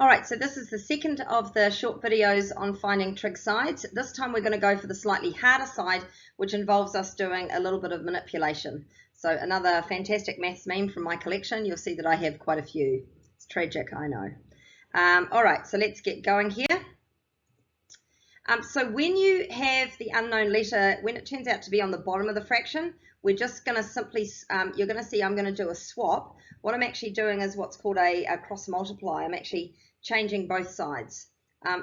All right, so this is the second of the short videos on finding trig sides. This time we're going to go for the slightly harder side, which involves us doing a little bit of manipulation. So another fantastic maths meme from my collection. You'll see that I have quite a few. It's tragic, I know. All right, so let's get going here. So when you have the unknown letter, when it turns out to be on the bottom of the fraction, we're just going to simply, you're going to see I'm going to do a swap. What I'm actually doing is what's called a cross multiply. I'm actually changing both sides.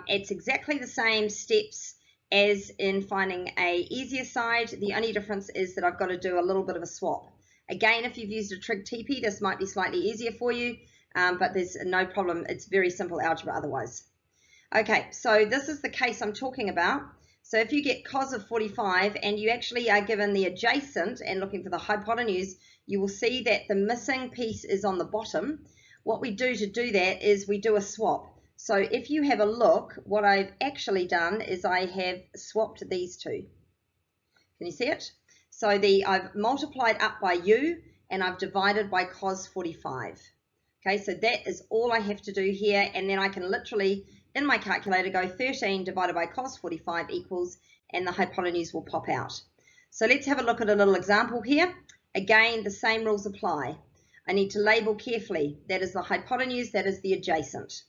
It's exactly the same steps as in finding a easier side. The only difference is that I've got to do a little bit of a swap. Again, if you've used a trig TP, this might be slightly easier for you, but there's no problem. It's very simple algebra otherwise. Okay, so this is the case I'm talking about. So if you get cos of 45 and you actually are given the adjacent and looking for the hypotenuse, you will see that the missing piece is on the bottom. What we do to do that is we do a swap. So if you have a look, what I've actually done is I have swapped these two. Can you see it? So I've multiplied up by u and I've divided by cos 45. Okay, so that is all I have to do here, and then I can literally in my calculator go 13 divided by cos 45 equals, and the hypotenuse will pop out. So let's have a look at a little example here. Again, the same rules apply. I need to label carefully. That is the hypotenuse, that is the adjacent.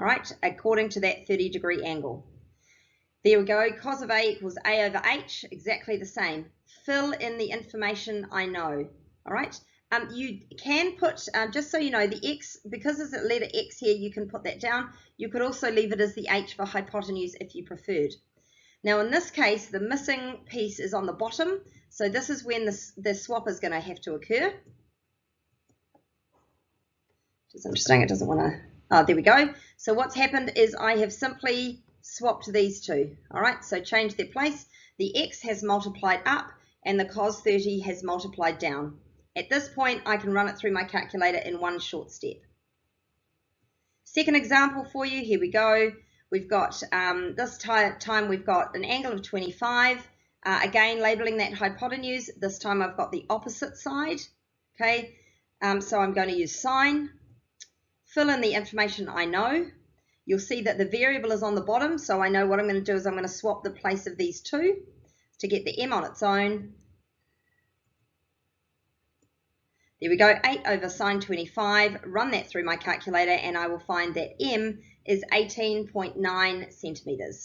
All right, according to that 30-degree angle. There we go, cos of A equals A over H, exactly the same. Fill in the information I know. All right. You can put, just so you know, the X, because there's a letter X here, you can put that down. You could also leave it as the H for hypotenuse if you preferred. Now in this case, the missing piece is on the bottom, so this is when the swap is going to have to occur. It's interesting, it doesn't want to, oh, there we go. So what's happened is I have simply swapped these two. All right, so change their place. The X has multiplied up and the cos 30 has multiplied down. At this point, I can run it through my calculator in one short step. Second example for you, here we go. We've got, this time we've got an angle of 25. Again, labeling that hypotenuse. This time I've got the opposite side. Okay, so I'm going to use sine. Fill in the information I know. You'll see that the variable is on the bottom, so I know what I'm going to do is I'm going to swap the place of these two to get the m on its own. There we go, 8 over sine 25, run that through my calculator and I will find that m is 18.9 centimeters.